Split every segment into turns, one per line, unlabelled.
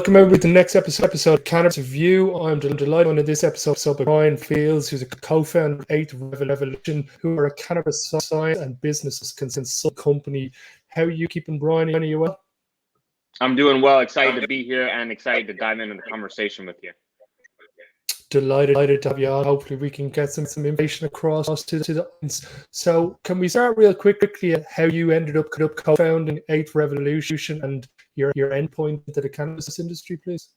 Welcome everybody to the next episode of Cannabis Review. I'm delighted on this episode by Bryan, who's a co-founder of 8 Revolution, who are a cannabis science and business consult company. How are you keeping, Bryan? Are you well?
I'm doing well. Excited to be here and excited to dive into the conversation with you.
Delighted to have you on. Hopefully we can get some information across to the audience. So can we start real quickly at how you ended up co-founding 8 Revolution and your endpoint into the cannabis industry, please?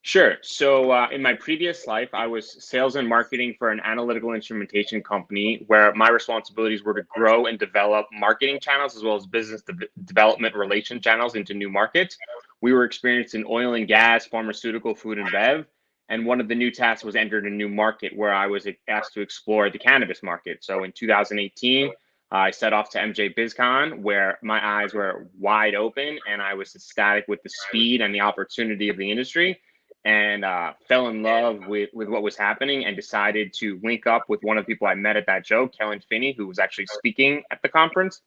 Sure. So in my previous life, I was sales and marketing for an analytical instrumentation company where my responsibilities were to grow and develop marketing channels as well as business development relation channels into new markets. We were experienced in oil and gas, pharmaceutical, food and bev. And one of the new tasks was entered a new market where I was asked to explore the cannabis market. So in 2018, I set off to MJ BizCon where my eyes were wide open and I was ecstatic with the speed and the opportunity of the industry, and fell in love with what was happening and decided to link up with one of the people I met at that show, Kellen Finney, who was actually speaking at the conference.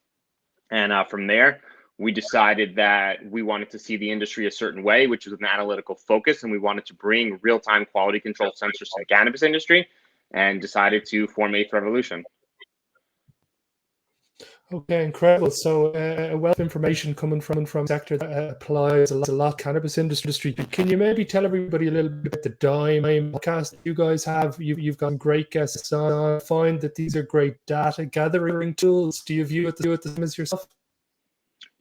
And from there, we decided that we wanted to see the industry a certain way, which was an analytical focus, and we wanted to bring real-time quality control sensors to the cannabis industry, and decided to form 8th Revolution.
Okay, incredible. So a wealth of information coming from a sector that applies a lot to cannabis industry. Can you maybe tell everybody a little bit about the Dime podcast you guys have? You've got great guests on. I find that these are great data gathering tools. Do you view it the same as yourself?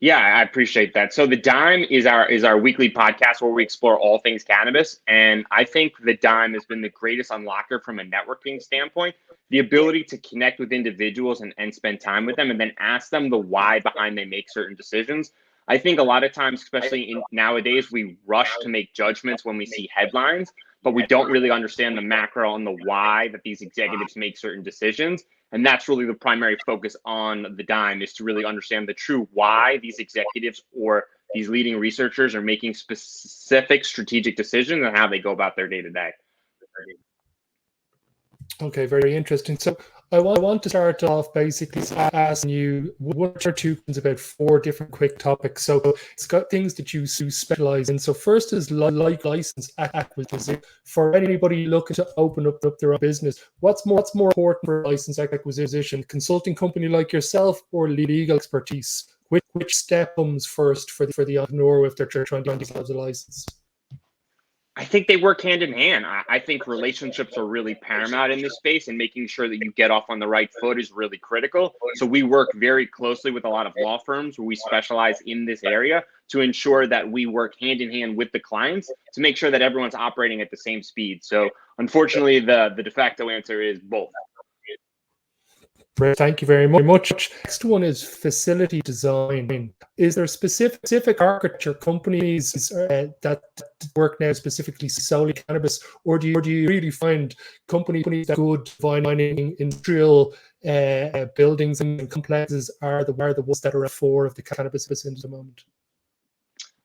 Yeah, I appreciate that. So the Dime is our weekly podcast where we explore all things cannabis. And I think the Dime has been the greatest unlocker from a networking standpoint. The ability to connect with individuals and spend time with them and then ask them the why behind they make certain decisions. I think a lot of times, especially nowadays, we rush to make judgments when we see headlines, but we don't really understand the macro and the why that these executives make certain decisions. And that's really the primary focus on the Dime, is to really understand the true why these executives or these leading researchers are making specific strategic decisions and how they go about their day-to-day.
Okay, very interesting. So I want to start off basically asking you one or two things about 4 different quick topics. So it's got things that you specialize in. So first is license acquisition. For anybody looking to open up their own business, what's more important for license acquisition? Consulting company like yourself or legal expertise? Which step comes first for the entrepreneur if they're trying to get themselves a license?
I think they work hand in hand. I think relationships are really paramount in this space, and making sure that you get off on the right foot is really critical. So we work very closely with a lot of law firms where we specialize in this area to ensure that we work hand in hand with the clients to make sure that everyone's operating at the same speed. So unfortunately, the de facto answer is both.
Thank you very much. Next one is facility design. Is there specific architecture companies that work now specifically solely cannabis, or do you really find companies that good designing industrial buildings and complexes are the ones that are at fore of the cannabis business at the moment?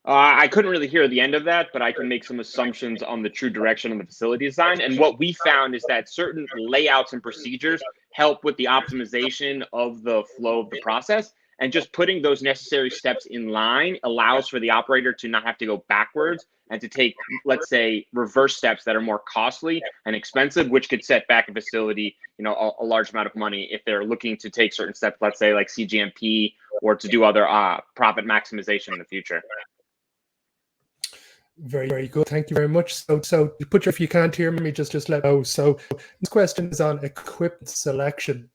I couldn't really hear the end of that, but I can make some assumptions on the true direction of the facility design. And what we found is that certain layouts and procedures help with the optimization of the flow of the process. And just putting those necessary steps in line allows for the operator to not have to go backwards and to take, let's say, reverse steps that are more costly and expensive, which could set back a facility, a large amount of money if they're looking to take certain steps, let's say like CGMP, or to do other profit maximization in the future.
Very, very good. Thank you very much. So if you can't hear me, just let me know. So this question is on equipment selection.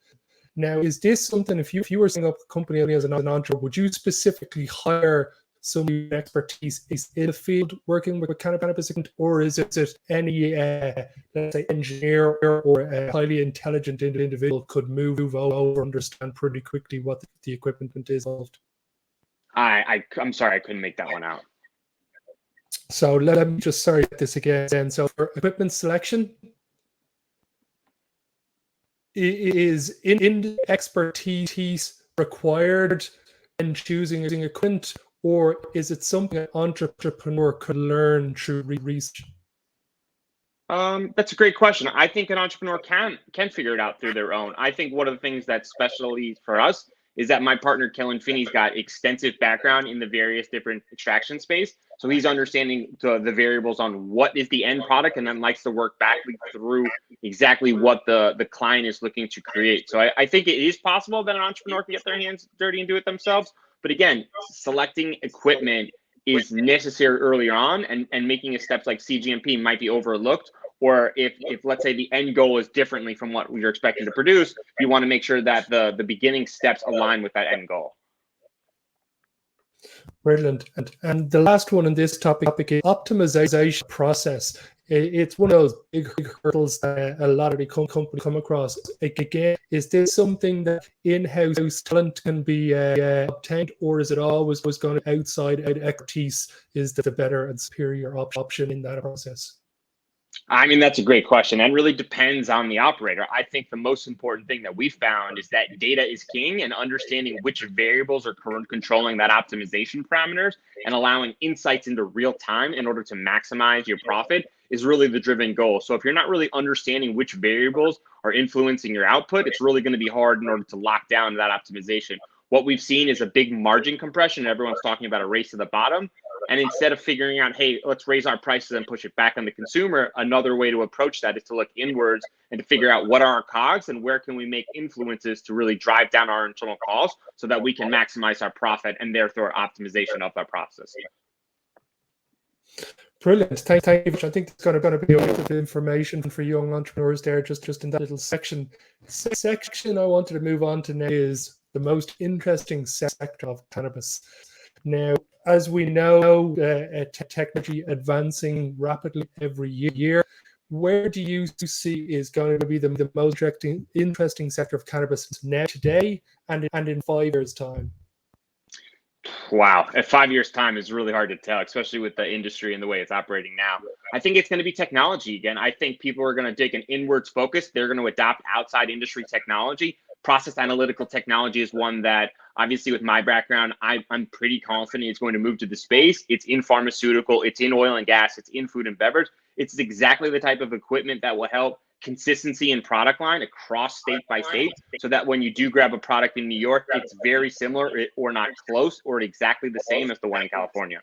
Now, is this something, if you were setting up a company as an entrepreneur, would you specifically hire some expertise in the field working with cannabis, or is it any, let's say, engineer or a highly intelligent individual could move over, understand pretty quickly what the equipment is involved?
I'm sorry, I couldn't make that one out.
So let me just get this again. So for equipment selection, is in expertise required in choosing equipment, or is it something an entrepreneur could learn through research?
That's a great question. I think an entrepreneur can figure it out through their own. I think one of the things that's specially for us is that my partner Kellen Finney's got extensive background in the various different extraction space. So he's understanding the variables on what is the end product, and then likes to work back through exactly what the client is looking to create. So I think it is possible that an entrepreneur can get their hands dirty and do it themselves. But again, selecting equipment is necessary earlier on, and making steps like CGMP might be overlooked. Or if let's say the end goal is differently from what you're expecting to produce, you want to make sure that the beginning steps align with that end goal.
Brilliant. And the last one in this topic is optimization process. It's one of those big hurdles that a lot of the companies come across. Again, is this something that in-house talent can be obtained, or is it always going to outside expertise is the better and superior option in that process?
I mean, that's a great question. That really depends on the operator. I think the most important thing that we found is that data is king, and understanding which variables are controlling that optimization parameters and allowing insights into real time in order to maximize your profit is really the driven goal. So if you're not really understanding which variables are influencing your output, it's really going to be hard in order to lock down that optimization. What we've seen is a big margin compression. Everyone's talking about a race to the bottom. And instead of figuring out, hey, let's raise our prices and push it back on the consumer, another way to approach that is to look inwards and to figure out what are our COGS and where can we make influences to really drive down our internal costs so that we can maximize our profit and therefore optimization of our process.
Brilliant. Thank you. I think it's going to be a lot of information for young entrepreneurs there, just in that little section. Section I wanted to move on to now is the most interesting sector of cannabis. Now, as we know, technology advancing rapidly every year. Where do you see is going to be the most interesting sector of cannabis now, today, and in 5 years' time?
Wow, at 5 years' time is really hard to tell, especially with the industry and the way it's operating now. I think it's going to be technology again. I think people are going to take an inwards focus. They're going to adopt outside industry technology. Process analytical technology is one that, obviously, with my background, I'm pretty confident it's going to move to the space. It's in pharmaceutical, it's in oil and gas, it's in food and beverage. It's exactly the type of equipment that will help consistency in product line across state by state, so that when you do grab a product in New York, it's very similar or not close or exactly the same as the one in California.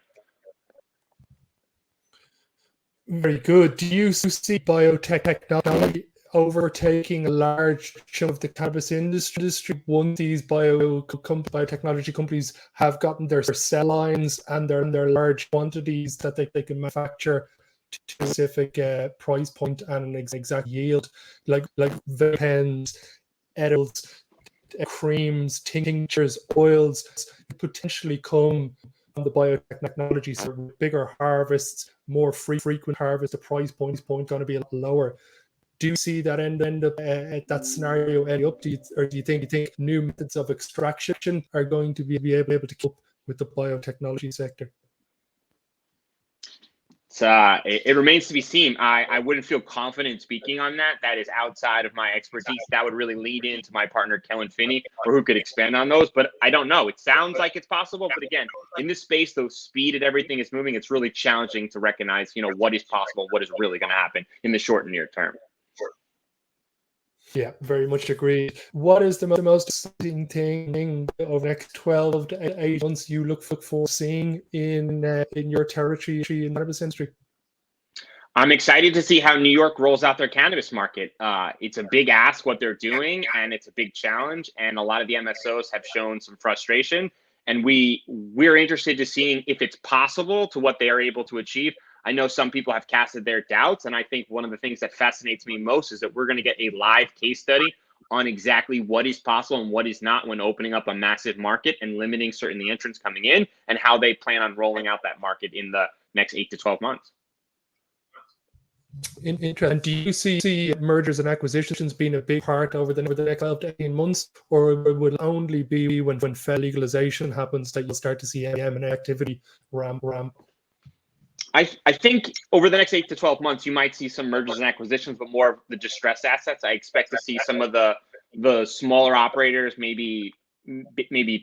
Very good. Do you see biotechnology overtaking a large chunk of the cannabis industry once these biotechnology companies have gotten their cell lines and their large quantities that they can manufacture to a specific price point and an exact yield, like vape pens, edibles, creams, tinctures, oils, potentially come from the biotechnology, so bigger harvests, more frequent harvests, the price point going to be a lot lower. Do you see that end up at that scenario end up? Do you think new methods of extraction are going to be able to keep up with the biotechnology sector?
It remains to be seen. I wouldn't feel confident speaking on that. That is outside of my expertise. That would really lead into my partner, Kellen Finney, or who could expand on those. But I don't know. It sounds like it's possible. But again, in this space, though speed and everything is moving, it's really challenging to recognize, what is possible, what is really going to happen in the short and near term.
Yeah, very much agreed. What is the most exciting thing over the next 12 to 8 months you look for seeing in your territory in the cannabis industry?
I'm excited to see how New York rolls out their cannabis market. It's a big ask what they're doing, and it's a big challenge. And a lot of the MSOs have shown some frustration. And we're interested to seeing if it's possible to what they are able to achieve. I know some people have casted their doubts, and I think one of the things that fascinates me most is that we're going to get a live case study on exactly what is possible and what is not when opening up a massive market and limiting certainly entrants coming in, and how they plan on rolling out that market in the next 8 to 12 months.
Interesting. Do you see mergers and acquisitions being a big part over the next 12 to 18 months, or will it only be when federal legalization happens that you'll start to see M&A activity ramp?
I think over the next 8 to 12 months, you might see some mergers and acquisitions, but more of the distressed assets. I expect to see some of the smaller operators maybe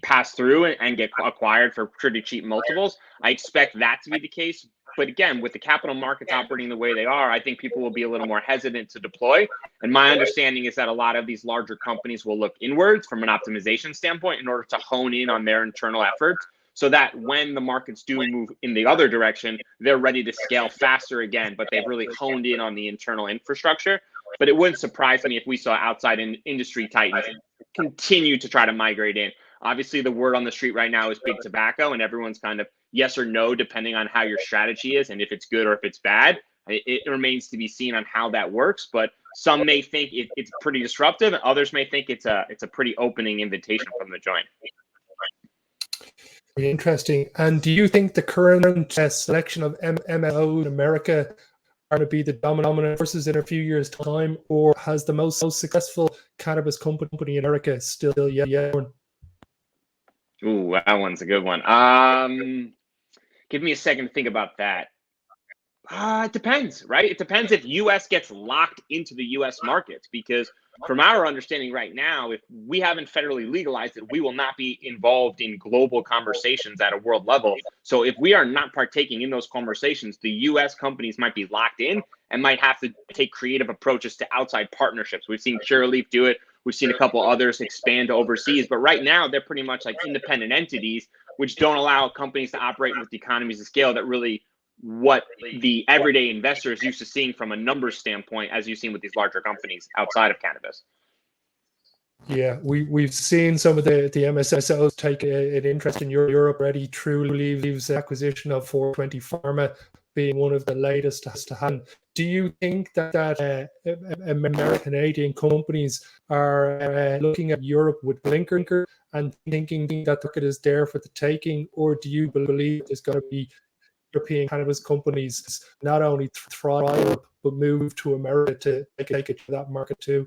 pass through and get acquired for pretty cheap multiples. I expect that to be the case. But again, with the capital markets operating the way they are, I think people will be a little more hesitant to deploy. And my understanding is that a lot of these larger companies will look inwards from an optimization standpoint in order to hone in on their internal efforts. so that when the markets do move in the other direction, they're ready to scale faster again, but they've really honed in on the internal infrastructure. But it wouldn't surprise me if we saw outside industry titans continue to try to migrate in. Obviously, the word on the street right now is big tobacco, and everyone's kind of yes or no, depending on how your strategy is and if it's good or if it's bad. It remains to be seen on how that works, but some may think it's pretty disruptive, and others may think it's a pretty opening invitation from the joint.
Interesting. And do you think the current selection of MSO in America are going to be the dominant forces in a few years' time, or has the most successful cannabis company in America still yet?
Ooh, that one's a good one. Give me a second to think about that. It depends, right? It depends if US gets locked into the US markets, because from our understanding right now, if we haven't federally legalized it, we will not be involved in global conversations at a world level. So if we are not partaking in those conversations, the US companies might be locked in and might have to take creative approaches to outside partnerships. We've seen Curaleaf do it. We've seen a couple others expand overseas, but right now they're pretty much like independent entities, which don't allow companies to operate with the economies of scale that really what the everyday investor is used to seeing from a numbers standpoint, as you've seen with these larger companies outside of cannabis.
Yeah, we've seen some of the MSOs take an interest in Europe already. Truliev's acquisition of 420 Pharma being one of the latest to happen. Do you think that American Canadian companies are looking at Europe with blinker and thinking that the market is there for the taking, or do you believe there's going to be European cannabis companies not only thrive but move to America to take it to that market too?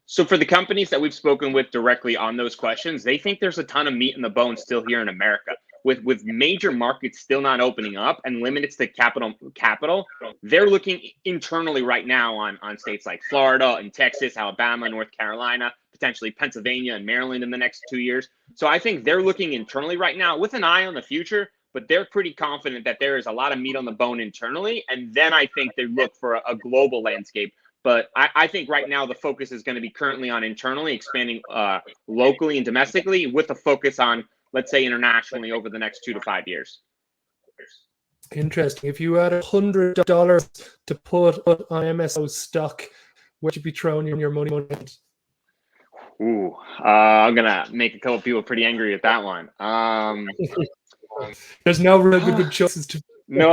So for the companies that we've spoken with directly on those questions, they think there's a ton of meat in the bone still here in America. With major markets still not opening up and limited to capital, they're looking internally right now on states like Florida and Texas, Alabama, North Carolina, potentially Pennsylvania and Maryland in the next 2 years. So I think they're looking internally right now with an eye on the future, but they're pretty confident that there is a lot of meat on the bone internally. And then I think they look for a global landscape. But I think right now the focus is going to be currently on internally expanding locally and domestically with a focus on, let's say, internationally over the next 2 to 5 years.
Interesting. If you had $100 to put on MSO stock, where'd you be throwing your money in?
Ooh, I'm going to make a couple people pretty angry with that one.
There's no real good choices to
no.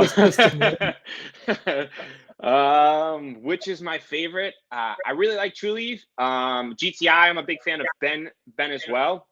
Which is my favorite? I really like Trulieve. GTI, I'm a big fan of Ben as well.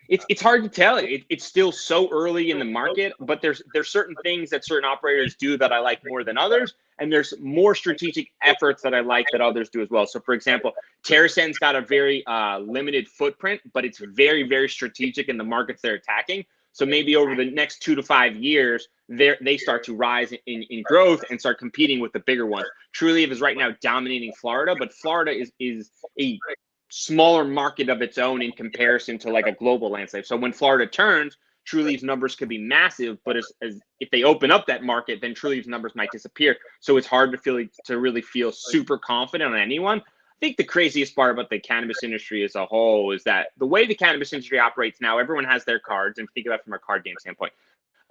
It's hard to tell. It's still so early in the market, but there's certain things that certain operators do that I like more than others, and there's more strategic efforts that I like that others do as well. So, for example, TerrAscend's got a very limited footprint, but it's very, very strategic in the markets they're attacking. So maybe over the next 2 to 5 years, they start to rise in growth and start competing with the bigger ones. Trulieve is right now dominating Florida, but Florida is a smaller market of its own in comparison to like a global landscape. So when Florida turns, Trulieve's numbers could be massive, but as if they open up that market, then Trulieve's numbers might disappear. So it's hard to really feel super confident on anyone. I think the craziest part about the cannabis industry as a whole is that the way the cannabis industry operates now, everyone has their cards, and think about it from a card game standpoint.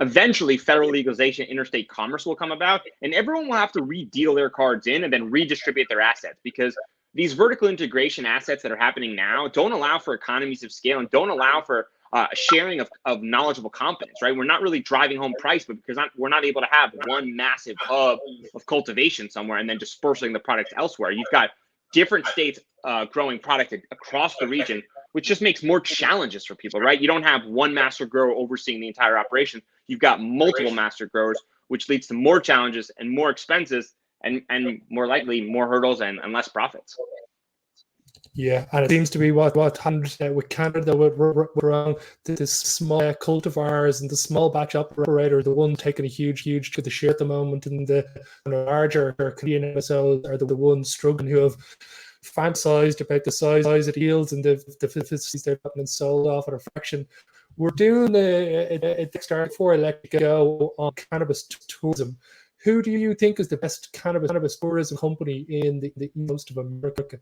Eventually, federal legalization, interstate commerce will come about, and everyone will have to re-deal their cards in and then redistribute their assets, because these vertical integration assets that are happening now don't allow for economies of scale and don't allow for sharing of knowledgeable competence, right? We're not really driving home price, but because we're not able to have one massive hub of cultivation somewhere and then dispersing the products elsewhere. You've got different states growing product across the region, which just makes more challenges for people, right? You don't have one master grower overseeing the entire operation. You've got multiple master growers, which leads to more challenges and more expenses and more likely more hurdles and less profits.
Yeah, and it seems to be what happened with Canada around the small cultivars and the small batch operator, the one taking a huge to the share at the moment, and the larger Canadian MSOs are the ones struggling, who have fantasized about the size of the yields and the facilities they've gotten sold off at a fraction. We're doing a start before I let you go on Cannabis Tourism. Who do you think is the best cannabis tourism company in the east coast of America?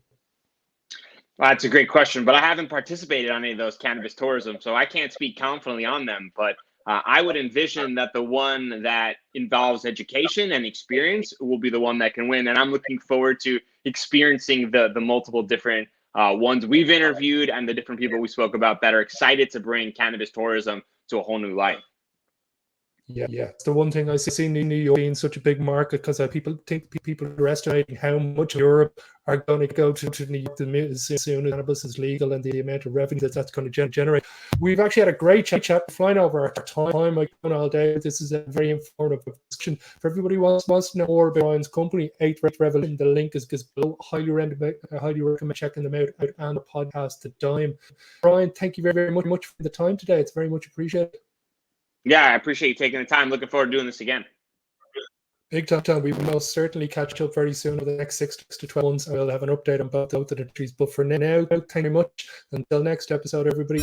Well, that's a great question, but I haven't participated on any of those cannabis tourism, so I can't speak confidently on them. But I would envision that the one that involves education and experience will be the one that can win. And I'm looking forward to experiencing the multiple different ones we've interviewed and the different people we spoke about that are excited to bring cannabis tourism to a whole new life.
Yeah, it's the one thing I see in New York being such a big market, because people are estimating how much Europe are going to go to New York as soon as cannabis is legal, and the amount of revenue that's going to generate. We've actually had a great chat flying over our time. I don't all day. This is a very informative discussion. For everybody who wants to know more about Bryan's company, 8th Revolution, the link is below. Highly recommend checking them out and the podcast, The Dime. Bryan, thank you very much for the time today. It's very much appreciated.
Yeah, I appreciate you taking the time. Looking forward to doing this again.
Big time. We will most certainly catch up very soon over the next 6 to 12 months. I will have an update on both of the trees. But for now, thank you very much. Until next episode, everybody.